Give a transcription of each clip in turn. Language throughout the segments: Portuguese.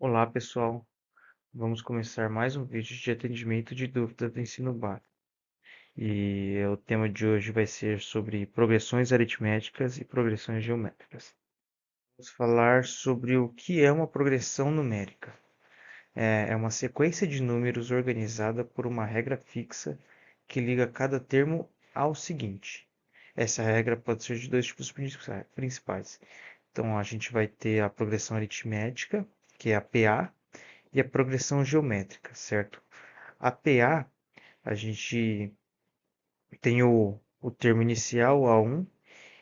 Olá, pessoal. Vamos começar mais um vídeo de atendimento de dúvidas do ensino básico. E o tema de hoje vai ser sobre progressões aritméticas e progressões geométricas. Vamos falar sobre o que é uma progressão numérica. É uma sequência de números organizada por uma regra fixa que liga cada termo ao seguinte. Essa regra pode ser de dois tipos principais. Então, a gente vai ter a progressão aritmética, que é a PA, e a progressão geométrica, certo? A PA, a gente tem o termo inicial, A1,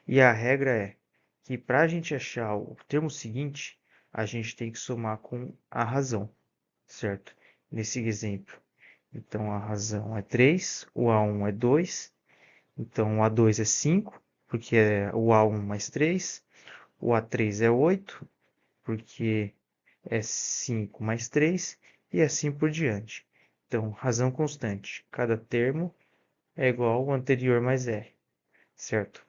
e a regra é que para a gente achar o termo seguinte, a gente tem que somar com a razão, certo? Nesse exemplo. Então, a razão é 3, o A1 é 2, então o A2 é 5, porque é o A1 mais 3, o A3 é 8, porque é 5 mais 3 e assim por diante. Então, razão constante. Cada termo é igual ao anterior mais R, certo?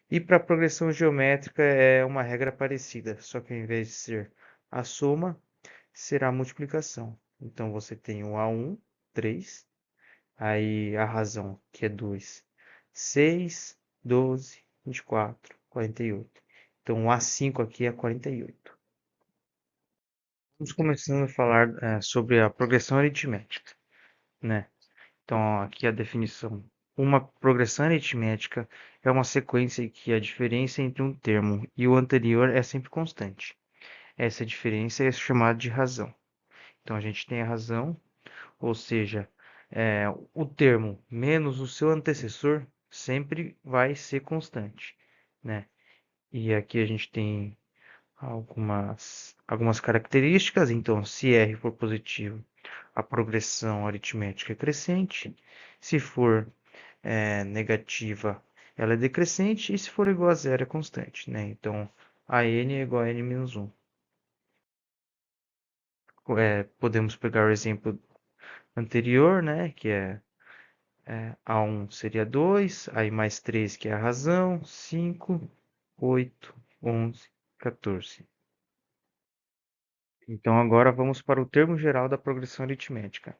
E para a progressão geométrica é uma regra parecida, só que ao invés de ser a soma, será a multiplicação. Então, você tem o A1, 3, aí a razão, que é 2, 6, 12, 24, 48. Então, o A5 aqui é 48. Vamos começando a falar sobre a progressão aritmética, né? Então, aqui a definição. Uma progressão aritmética é uma sequência em que a diferença entre um termo e o anterior é sempre constante. Essa diferença é chamada de razão. Então, a gente tem a razão, ou seja, o termo menos o seu antecessor sempre vai ser constante, né? E aqui a gente tem algumas características. Então, se R for positivo, a progressão aritmética é crescente. Se for negativa, ela é decrescente. E se for igual a zero, é constante, né? Então, a n é igual a n menos 1. Podemos pegar o exemplo anterior, né? Que A1 seria 2, aí mais 3, que é a razão, 5, 8, 11, 14. Então, agora vamos para o termo geral da progressão aritmética,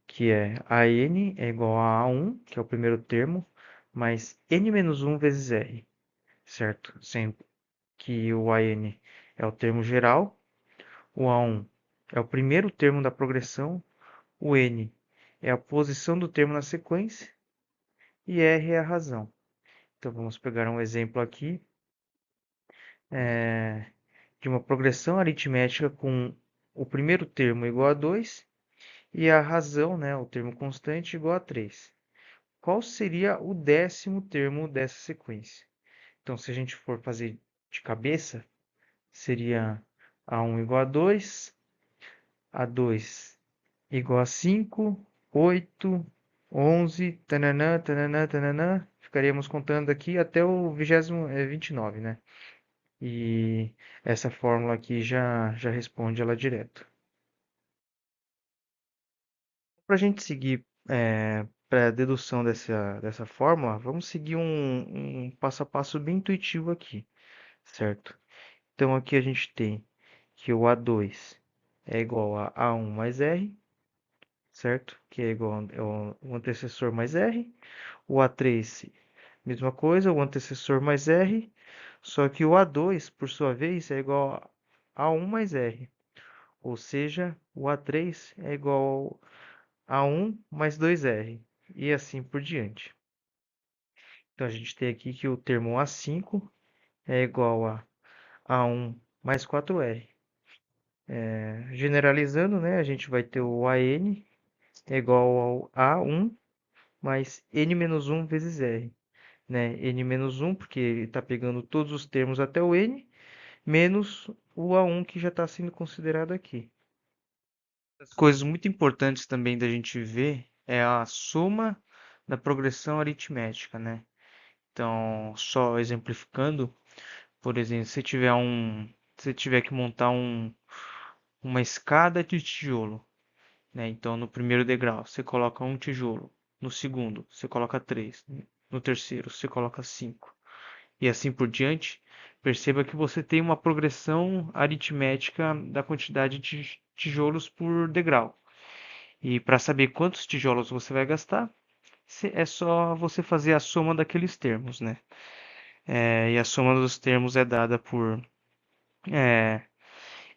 que é a n é igual a A1, que é o primeiro termo, mais n menos 1 vezes r, certo? Sendo que o AN é o termo geral, o A1 é o primeiro termo da progressão, o n é a posição do termo na sequência e r é a razão. Então, vamos pegar um exemplo aqui de uma progressão aritmética com o primeiro termo igual a 2 e a razão, né, o termo constante, igual a 3. Qual seria o 10º termo dessa sequência? Então, se a gente for fazer de cabeça, seria A1 igual a 2, A2 igual a 5, 8, 11, tananã, tananã, tananã. Ficaríamos contando aqui até o 29, né? E essa fórmula aqui já responde ela direto. Para a gente seguir para a dedução dessa fórmula, vamos seguir um passo a passo bem intuitivo aqui, certo? Então, aqui a gente tem que o A2 é igual a A1 mais R, certo? Que é igual ao antecessor mais R. O A3, mesma coisa, o antecessor mais R. Só que o A2, por sua vez, é igual a 1 mais R. Ou seja, o A3 é igual a 1 mais 2R. E assim por diante. Então, a gente tem aqui que o termo A5 é igual a A1 mais 4R. Generalizando, né, a gente vai ter o AN é igual ao A1 mais N menos 1 vezes R. Né? N menos 1, porque ele está pegando todos os termos até o N, menos o A1 que já está sendo considerado aqui. As coisas muito importantes também da gente ver é a soma da progressão aritmética, né? Então, só exemplificando, por exemplo, se tiver que montar uma escada de tijolo, né? Então, no primeiro degrau, você coloca um tijolo. No segundo, você coloca 3. No terceiro, você coloca 5. E assim por diante. Perceba que você tem uma progressão aritmética da quantidade de tijolos por degrau. E para saber quantos tijolos você vai gastar, é só você fazer a soma daqueles termos, né? E a soma dos termos é dada por é,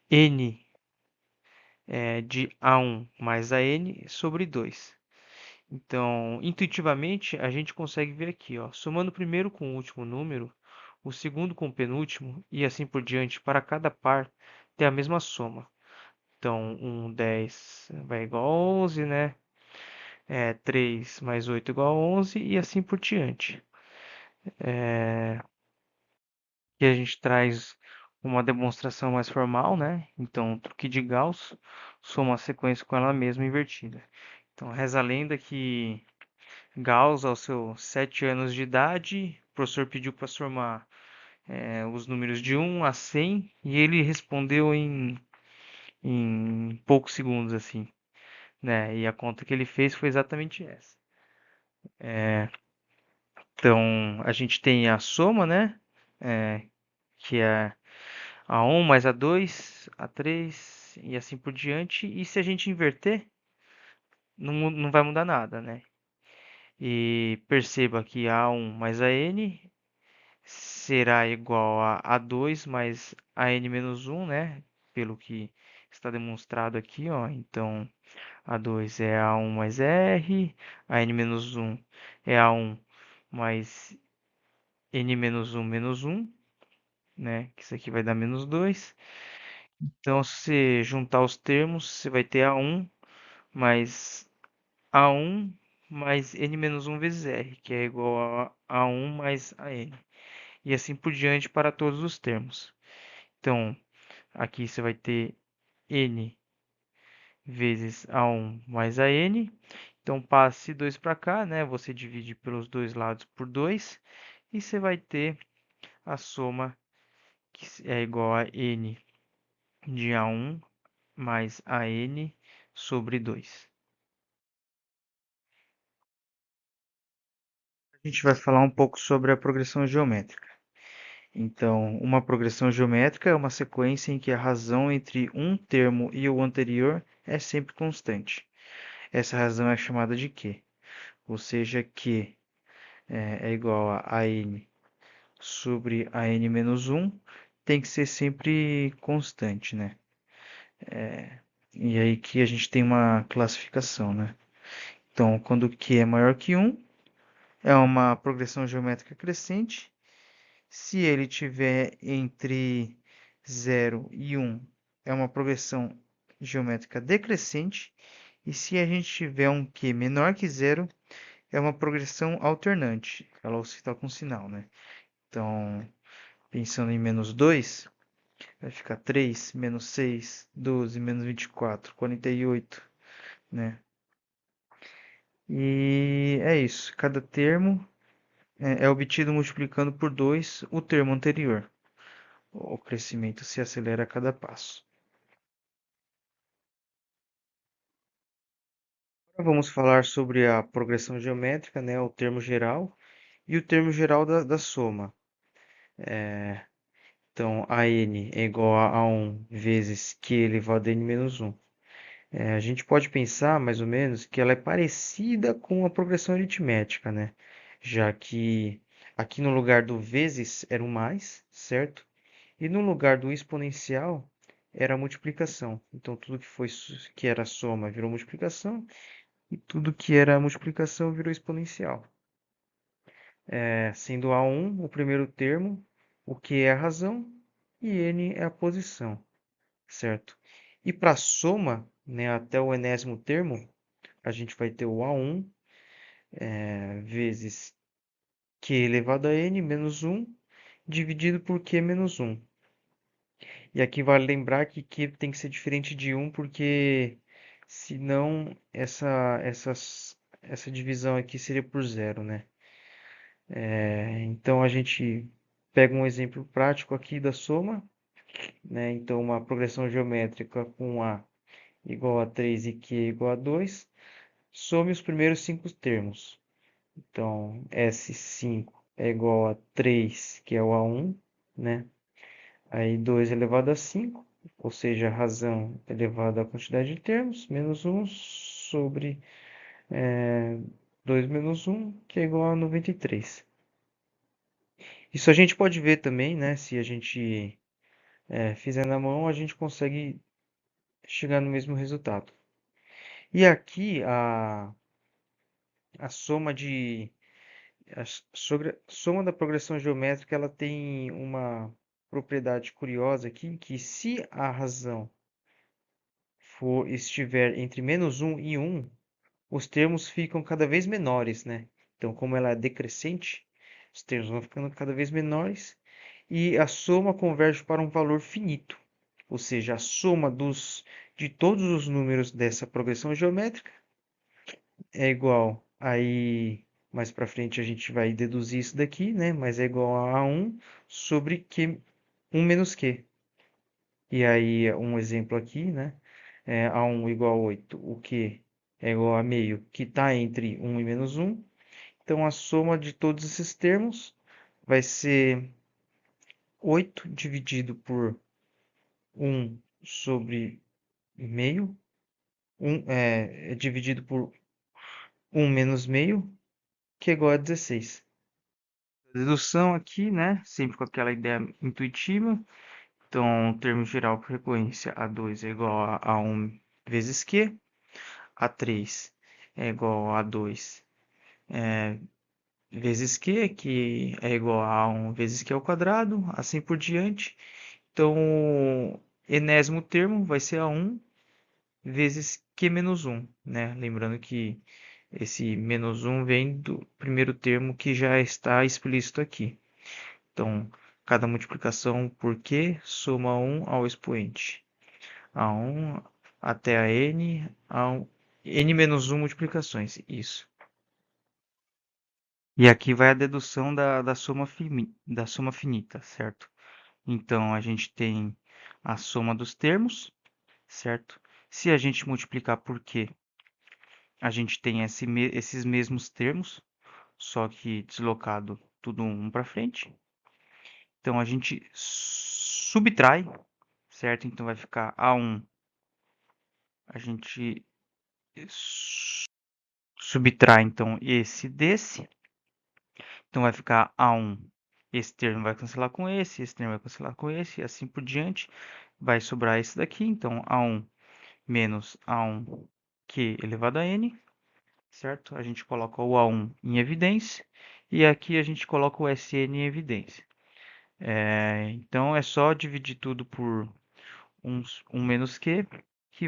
n de A1 mais AN sobre 2. Então, intuitivamente, a gente consegue ver aqui, ó, somando o primeiro com o último número, o segundo com o penúltimo e assim por diante, para cada par ter a mesma soma. Então, 10 vai igual a 11, né? 3 mais 8 igual a 11 e assim por diante. E a gente traz uma demonstração mais formal, né? Então, truque de Gauss, soma a sequência com ela mesma invertida. Então, reza a lenda que Gauss, aos seus 7 anos de idade, o professor pediu para somar os números de 1 a 100 e ele respondeu em poucos segundos, assim, né? E a conta que ele fez foi exatamente essa. Então, a gente tem a soma, né? Que é a 1 mais a 2, a 3 e assim por diante. E se a gente inverter, não vai mudar nada, né? E perceba que A1 mais a n será igual a A2 mais a n menos 1, né? Pelo que está demonstrado aqui, ó. Então, A2 é A1 mais R, a n menos 1 é A1 mais n menos 1, né? Que isso aqui vai dar menos 2. Então, se você juntar os termos, você vai ter mais A1 mais n menos 1 vezes R, que é igual a A1 mais a n. E assim por diante para todos os termos. Então, aqui você vai ter n vezes A1 mais a n. Então, passe 2 para cá, né? Você divide pelos dois lados por 2 e você vai ter a soma que é igual a n de A1 mais a n sobre 2. A gente vai falar um pouco sobre a progressão geométrica. Então, uma progressão geométrica é uma sequência em que a razão entre um termo e o anterior é sempre constante. Essa razão é chamada de Q, ou seja, Q é igual a n sobre a n menos 1, tem que ser sempre constante, né? E aí que a gente tem uma classificação, né? Então, quando Q é maior que 1, é uma progressão geométrica crescente. Se ele tiver entre 0 e 1, é uma progressão geométrica decrescente. E se a gente tiver um Q menor que 0, é uma progressão alternante. Ela oscila com sinal, né? Então, pensando em menos 2, vai ficar 3, menos 6, 12, menos 24, 48, né? E é isso. Cada termo é obtido multiplicando por 2 o termo anterior. O crescimento se acelera a cada passo. Agora vamos falar sobre a progressão geométrica, né, o termo geral e o termo geral da soma. Então, a n é igual a 1 vezes q elevado a n menos 1. A gente pode pensar, mais ou menos, que ela é parecida com a progressão aritmética, né? Já que aqui no lugar do vezes era o mais, certo? E no lugar do exponencial era a multiplicação. Então, tudo que era soma virou multiplicação e tudo que era multiplicação virou exponencial. Sendo A1 o primeiro termo, o que é a razão e n é a posição, certo? E para soma, né, até o enésimo termo, a gente vai ter o A1 vezes Q elevado a n menos 1 dividido por Q menos 1. E aqui vale lembrar que Q tem que ser diferente de 1 porque senão essa divisão aqui seria por zero, né? Então a gente pega um exemplo prático aqui da soma, né? Então uma progressão geométrica com A igual a 3 e Q igual a 2, some os primeiros 5 termos. Então S5 é igual a 3, que é o A1, né? Aí 2 elevado a 5, ou seja, a razão elevada à quantidade de termos, menos 1 sobre 2 menos 1, que é igual a 93. Isso a gente pode ver também, né? Se a gente fizer na mão, a gente consegue chegar no mesmo resultado. E aqui a soma soma da progressão geométrica, ela tem uma propriedade curiosa aqui, que se a razão estiver entre menos 1 e 1, os termos ficam cada vez menores, né? Então, como ela é decrescente, os termos vão ficando cada vez menores e a soma converge para um valor finito, ou seja, a soma de todos os números dessa progressão geométrica é igual, aí mais para frente a gente vai deduzir isso daqui, né? Mas é igual a 1 sobre Q, 1 menos Q. E aí, um exemplo aqui, né? A1 igual a 8, o Q é igual a meio, que está entre 1 e menos 1. Então, a soma de todos esses termos vai ser 8 dividido por 1 sobre meio, dividido por 1 menos meio, que é igual a 16. Dedução aqui, né? Sempre com aquela ideia intuitiva. Então, termo geral por recorrência, A2 é igual a 1 vezes Q. A3 é igual a 2 vezes Q, que é igual a 1 vezes Q ao quadrado, assim por diante. Então, o enésimo termo vai ser a 1 vezes Q menos 1, né? Lembrando que esse menos 1 vem do primeiro termo que já está explícito aqui. Então, cada multiplicação por Q soma 1 ao expoente. A1 até a N, N menos 1 multiplicações. Isso. E aqui vai a dedução da soma finita, certo? Então, a gente tem a soma dos termos, certo? Se a gente multiplicar por Q, a gente tem esses mesmos termos, só que deslocado tudo um para frente. Então, a gente subtrai, certo? Então, vai ficar A1. A gente subtrai, então, esse desse. Então, vai ficar A1. Esse termo vai cancelar com esse termo vai cancelar com esse, e assim por diante. Vai sobrar esse daqui, então, A1 menos A1 Q elevado a N, certo? A gente coloca o A1 em evidência, e aqui a gente coloca o SN em evidência. Então, é só dividir tudo por 1 menos Q, que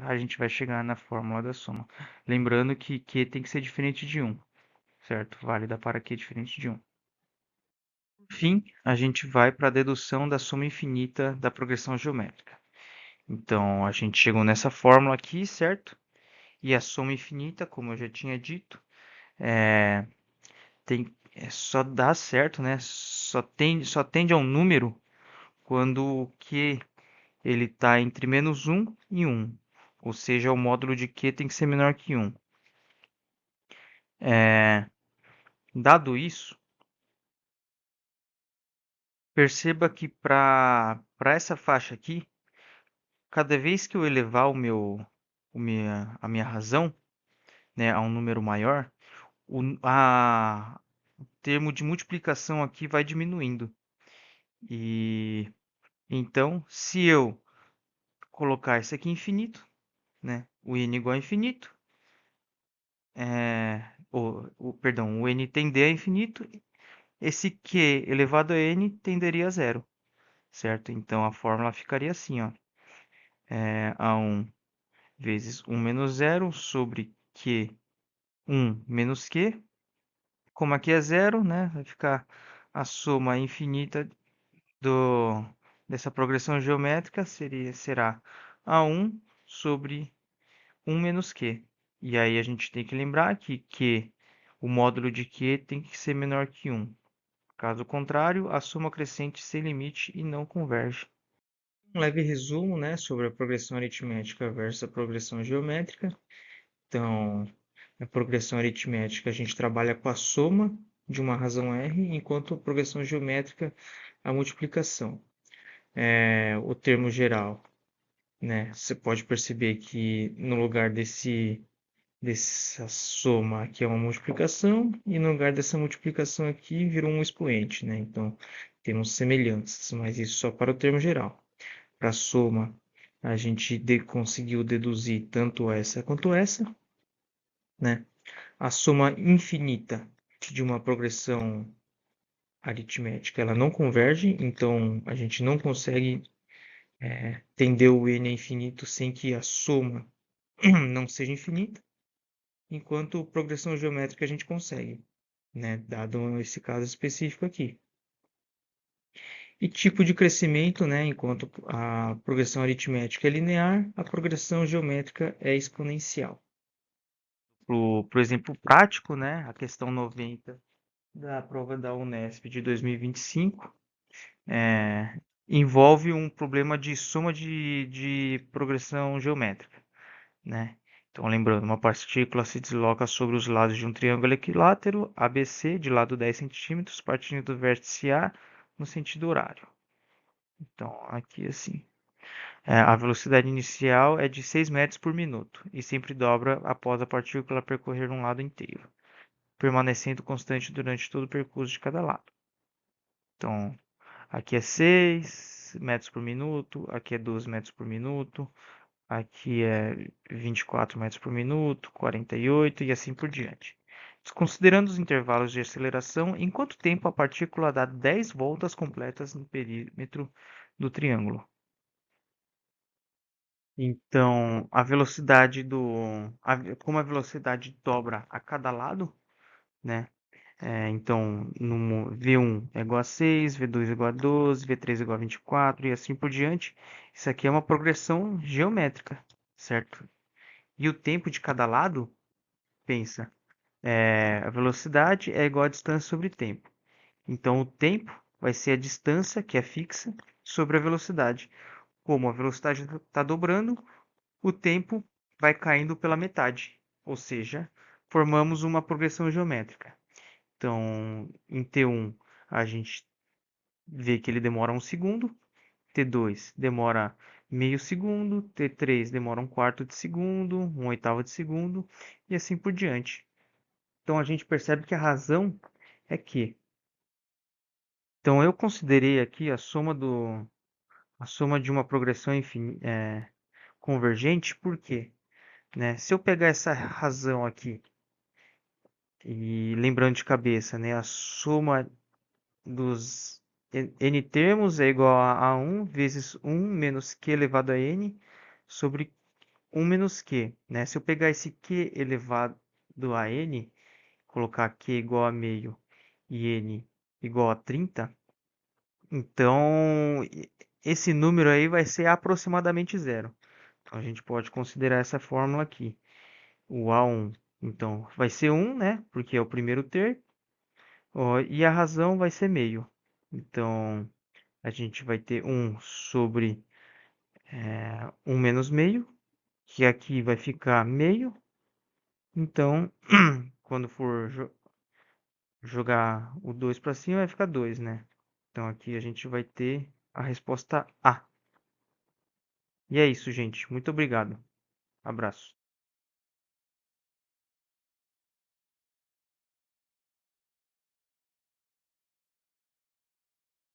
a gente vai chegar na fórmula da soma. Lembrando que Q tem que ser diferente de 1, certo? Válida para Q diferente de 1. Por fim, a gente vai para a dedução da soma infinita da progressão geométrica. Então, a gente chegou nessa fórmula aqui, certo? E a soma infinita, como eu já tinha dito, só dá certo, né? Só tende a um número quando o Q ele está entre menos 1 e 1. Ou seja, o módulo de Q tem que ser menor que 1. Dado isso, perceba que para essa faixa aqui, cada vez que eu elevar a minha razão, né, a um número maior, o termo de multiplicação aqui vai diminuindo. E então, se eu colocar isso aqui infinito, né, o n igual a infinito, perdão, o n tender a infinito, esse q elevado a n tenderia a zero, certo? Então, a fórmula ficaria assim, ó, A1 vezes 1 menos 0 sobre Q1 menos Q. Como aqui é zero, né, vai ficar a soma infinita dessa progressão geométrica será A1 sobre 1 menos Q. E aí a gente tem que lembrar que o módulo de Q tem que ser menor que 1. Caso contrário, a soma crescente sem limite e não converge. Um leve resumo, né, sobre a progressão aritmética versus a progressão geométrica. Então, na progressão aritmética, a gente trabalha com a soma de uma razão R, enquanto a progressão geométrica a multiplicação. O termo geral, né? Você pode perceber que no lugar dessa soma aqui é uma multiplicação e no lugar dessa multiplicação aqui virou um expoente, né? Então temos semelhanças, mas isso só para o termo geral. Para a soma, a gente conseguiu deduzir tanto essa quanto essa, né? A soma infinita de uma progressão aritmética, ela não converge, então a gente não consegue tender o n a infinito sem que a soma não seja infinita, enquanto progressão geométrica a gente consegue, né? Dado esse caso específico aqui. E tipo de crescimento, né? Enquanto a progressão aritmética é linear, a progressão geométrica é exponencial. Pro exemplo prático, né? A questão 90 da prova da Unesp de 2025 envolve um problema de soma de progressão geométrica, né? Então, lembrando, uma partícula se desloca sobre os lados de um triângulo equilátero ABC de lado 10 centímetros, partindo do vértice A no sentido horário. Então, aqui assim, a velocidade inicial é de 6 metros por minuto e sempre dobra após a partícula percorrer um lado inteiro, permanecendo constante durante todo o percurso de cada lado. Então, aqui é 6 metros por minuto, aqui é 12 metros por minuto, aqui é 24 metros por minuto, 48 e assim por diante. Desconsiderando os intervalos de aceleração, em quanto tempo a partícula dá 10 voltas completas no perímetro do triângulo? Então, como a velocidade dobra a cada lado, né? Então, no V1 é igual a 6, V2 é igual a 12, V3 é igual a 24 e assim por diante. Isso aqui é uma progressão geométrica, certo? E o tempo de cada lado, pensa, a velocidade é igual a distância sobre tempo. Então, o tempo vai ser a distância, que é fixa, sobre a velocidade. Como a velocidade está dobrando, o tempo vai caindo pela metade, ou seja, formamos uma progressão geométrica. Então, em T1, a gente vê que ele demora 1 segundo, T2 demora meio segundo, T3 demora 1/4 de segundo, 1/8 de segundo, e assim por diante. Então, a gente percebe que a razão é que. Então, eu considerei aqui a soma de uma progressão convergente, por quê? Né? Se eu pegar essa razão aqui, e lembrando de cabeça, né, a soma dos n termos é igual a 1 vezes 1 menos q elevado a n sobre 1 menos q, né? Se eu pegar esse q elevado a n, colocar q igual a meio e n igual a 30, então esse número aí vai ser aproximadamente zero. Então a gente pode considerar essa fórmula aqui, o A1. Então vai ser 1, né? Porque é o primeiro termo. Ó, e a razão vai ser meio. Então, a gente vai ter 1 sobre 1 menos meio, que aqui vai ficar meio. Então, quando for jogar o 2 para cima, vai ficar 2, né? Então, aqui a gente vai ter a resposta A. E é isso, gente. Muito obrigado. Abraço.